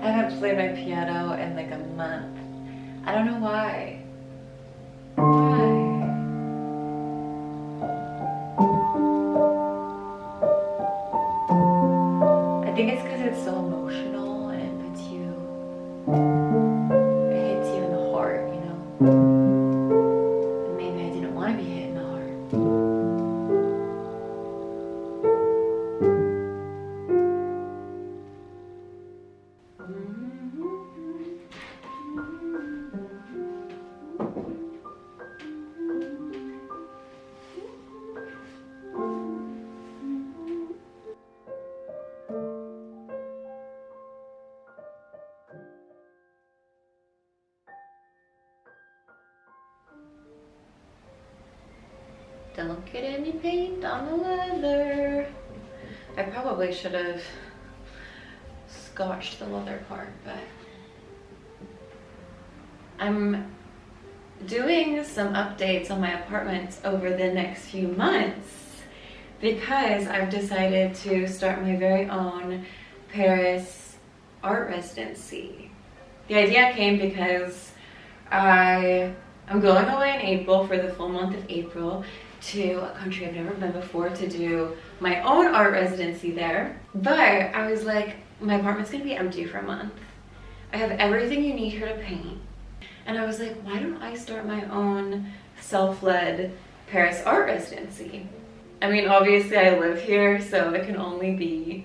I haven't played my piano in like a month. I don't know why. Why? I think it's because it's so emotional and it puts you, it hits you in the heart, you know? And maybe I didn't want to be hit in the heart. Don't get any paint on the leather. I probably should have scotched the leather part, but I'm doing some updates on my apartment over the next few months because I've decided to start my very own Paris art residency. The idea came because I'm going away in April for the full month of April to a country I've never been before to do my own art residency there. But I was like, my apartment's gonna be empty for a month. I have everything you need here to paint. And I was like, why don't I start my own self-led Paris art residency? I mean, obviously I live here, so it can only be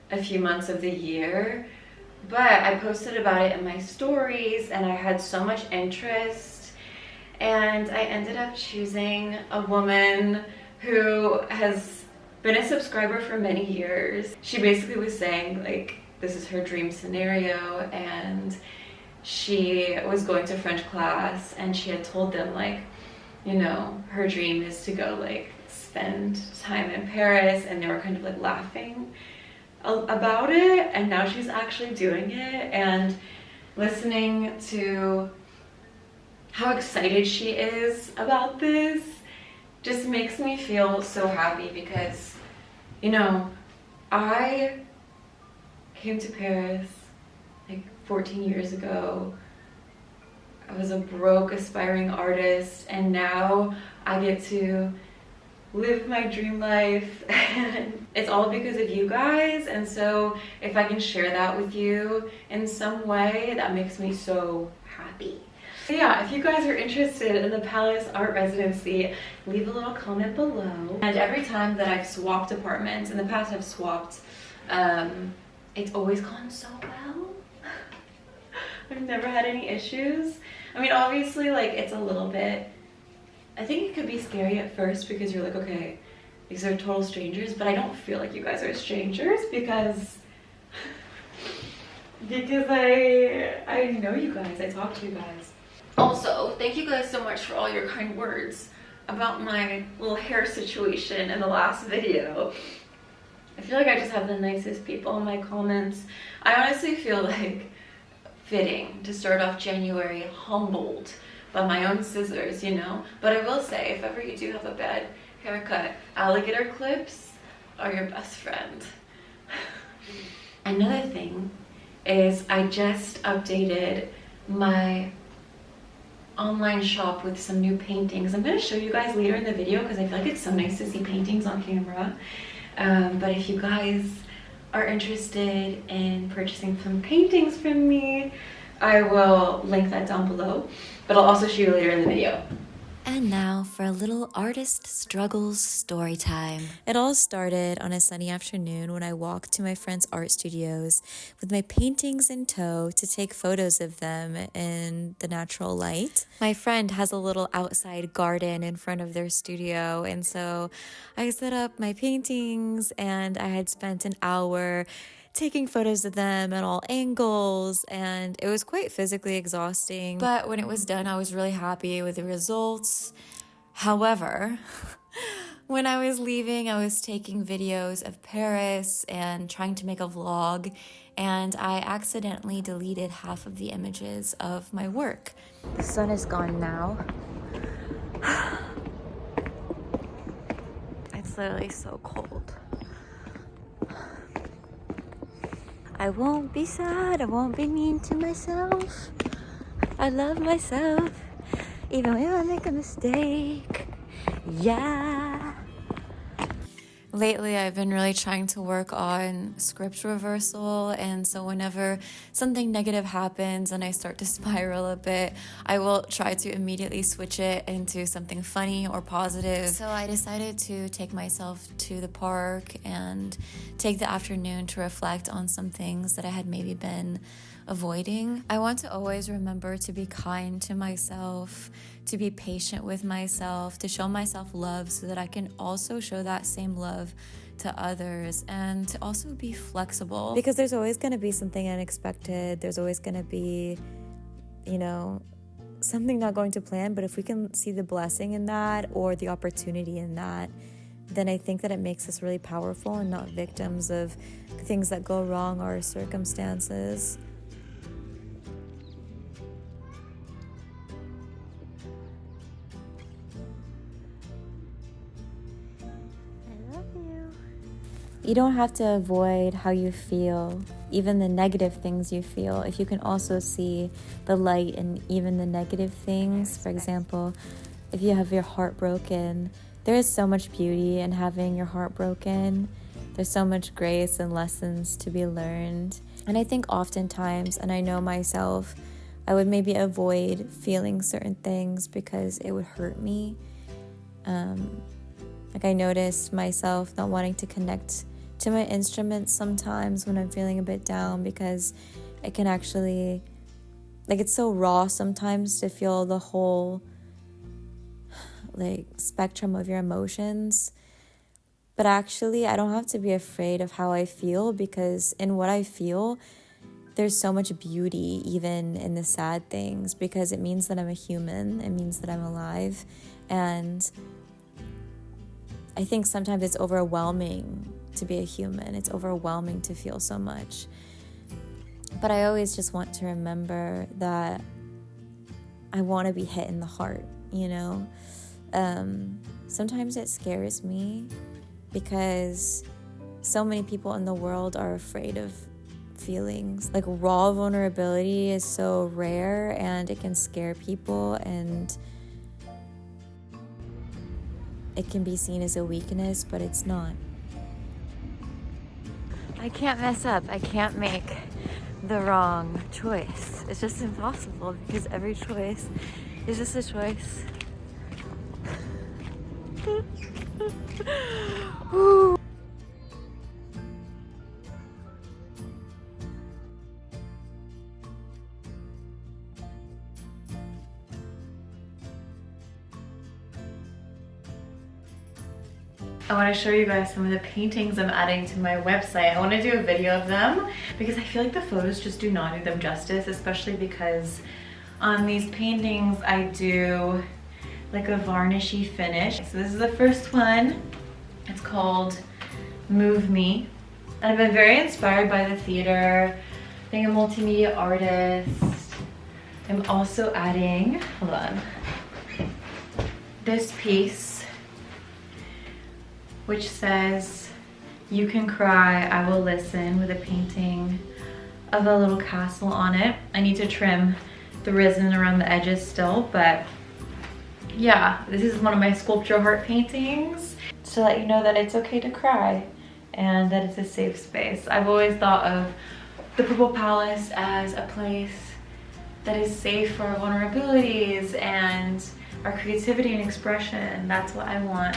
a few months of the year. But I posted about it in my stories and I had so much interest. And I ended up choosing a woman who has been a subscriber for many years. She basically was saying like, this is her dream scenario, and she was going to French class and she had told them like, you know, her dream is to go like spend time in Paris, and they were kind of like laughing about it, and now she's actually doing it. And listening to how excited she is about this just makes me feel so happy because, you know, I came to Paris like 14 years ago. I was a broke, aspiring artist, and now I get to live my dream life. And it's all because of you guys, and so if I can share that with you in some way, that makes me so happy. So yeah, if you guys are interested in the Palace Art Residency, leave a little comment below. And every time that I've swapped apartments, in the past I've swapped, it's always gone so well. I've never had any issues. I mean, obviously, like, it's a little bit, I think it could be scary at first because you're like, okay, these are total strangers, but I don't feel like you guys are strangers because I know you guys, I talk to you guys. Also, thank you guys so much for all your kind words about my little hair situation in the last video. I feel like I just have the nicest people in my comments. I honestly feel like fitting to start off January humbled by my own scissors, you know? But I will say, if ever you do have a bad haircut, alligator clips are your best friend. Another thing is I just updated my online shop with some new paintings. I'm going to show you guys later in the video because I feel like it's so nice to see paintings on camera. But if you guys are interested in purchasing some paintings from me, I will link that down below, but I'll also show you later in the video. And now for a little artist struggles story time. It all started on a sunny afternoon when I walked to my friend's art studios with my paintings in tow to take photos of them in the natural light. My friend has a little outside garden in front of their studio, and so I set up my paintings and I had spent an hour taking photos of them at all angles, and it was quite physically exhausting. But when it was done, I was really happy with the results. However, when I was leaving, I was taking videos of Paris and trying to make a vlog, and I accidentally deleted half of the images of my work. The sun is gone now. It's literally so cold. I won't be sad, I won't be mean to myself. I love myself, even when I make a mistake. Yeah. Lately, I've been really trying to work on script reversal, and so whenever something negative happens and I start to spiral a bit, I will try to immediately switch it into something funny or positive. So I decided to take myself to the park and take the afternoon to reflect on some things that I had maybe been avoiding. I want to always remember to be kind to myself, to be patient with myself, to show myself love so that I can also show that same love to others, and to also be flexible, because there's always going to be something unexpected. There's always going to be, something not going to plan, but if we can see the blessing in that or the opportunity in that, then I think that it makes us really powerful and not victims of things that go wrong or circumstances. You don't have to avoid how you feel, even the negative things you feel. If you can also see the light in even the negative things. For example, if you have your heart broken, there is so much beauty in having your heart broken. There's so much grace and lessons to be learned. And I think oftentimes, and I know myself, I would maybe avoid feeling certain things because it would hurt me. I noticed myself not wanting to connect to my instruments sometimes when I'm feeling a bit down, because it can actually, it's so raw sometimes to feel the whole spectrum of your emotions. But actually, I don't have to be afraid of how I feel, because in what I feel, there's so much beauty even in the sad things, because it means that I'm a human. It means that I'm alive. And I think sometimes it's overwhelming to be a human. It's overwhelming to feel so much. But I always just want to remember that I want to be hit in the heart, Sometimes it scares me because so many people in the world are afraid of feelings. Raw vulnerability is so rare and it can scare people, and it can be seen as a weakness, but it's not. I can't mess up. I can't make the wrong choice. It's just impossible, because every choice is just a choice. I want to show you guys some of the paintings I'm adding to my website. I want to do a video of them because I feel like the photos just do not do them justice, especially because on these paintings I do a varnishy finish. So this is the first one. It's called Move Me. And I've been very inspired by the theater, being a multimedia artist. I'm also adding, hold on, this piece, which says, "You can cry, I will listen," with a painting of a little castle on it. I need to trim the resin around the edges still, but yeah, this is one of my sculpture heart paintings to let you know that it's okay to cry and that it's a safe space. I've always thought of the Purple Palace as a place that is safe for our vulnerabilities and our creativity and expression. That's what I want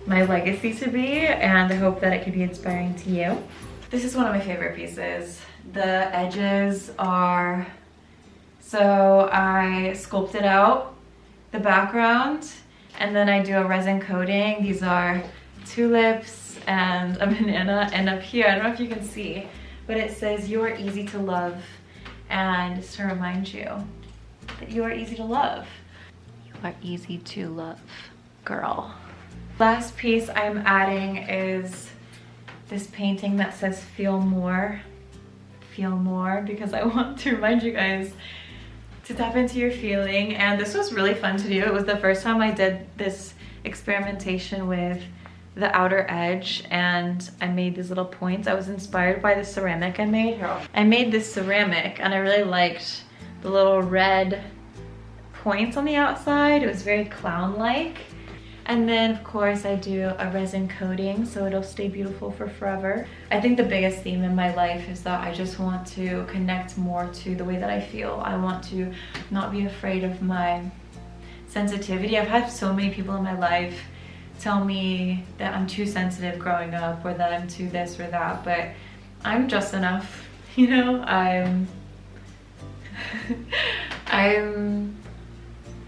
my legacy to be, and I hope that it can be inspiring to you. This is one of my favorite pieces. The edges are, so I sculpted out the background and then I do a resin coating. These are tulips and a banana, and up here, I don't know if you can see, but it says, "You are easy to love," and it's to remind you that you are easy to love. You are easy to love, girl. Last piece I'm adding is this painting that says "Feel More." Feel more, because I want to remind you guys to tap into your feeling. And this was really fun to do. It was the first time I did this experimentation with the outer edge, and I made these little points. I was inspired by the ceramic I made. I made this ceramic and I really liked the little red points on the outside. It was very clown-like. And then of course I do a resin coating so it'll stay beautiful for forever. I think the biggest theme in my life is that I just want to connect more to the way that I feel. I want to not be afraid of my sensitivity. I've had so many people in my life tell me that I'm too sensitive growing up, or that I'm too this or that, but I'm just enough, you know?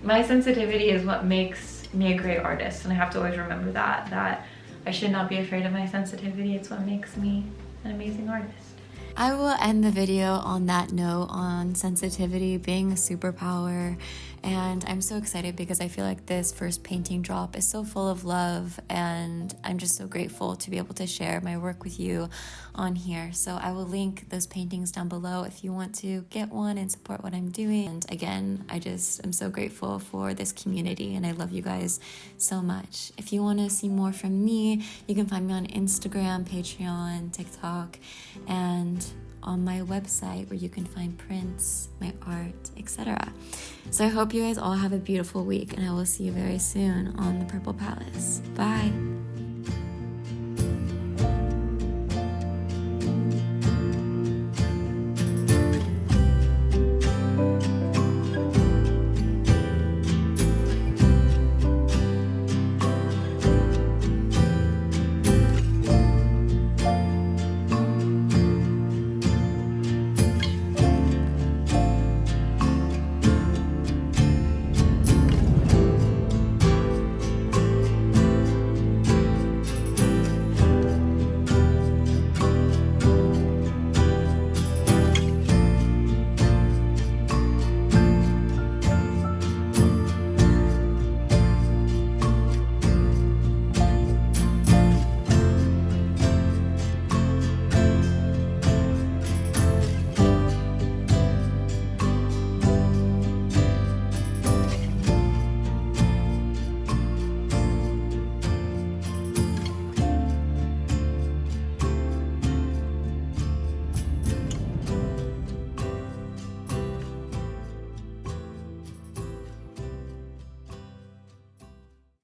My sensitivity is what makes me a great artist, and I have to always remember that I should not be afraid of my sensitivity. It's what makes me an amazing artist. I will end the video on that note on sensitivity being a superpower, and I'm so excited because I feel like this first painting drop is so full of love, and I'm just so grateful to be able to share my work with you on here. So I will link those paintings down below if you want to get one and support what I'm doing. And again, I just am so grateful for this community, and I love you guys so much. If you want to see more from me, you can find me on Instagram, Patreon, TikTok, and on my website where you can find prints, my art, etc. So I hope you guys all have a beautiful week, and I will see you very soon on the Purple Palace. Bye!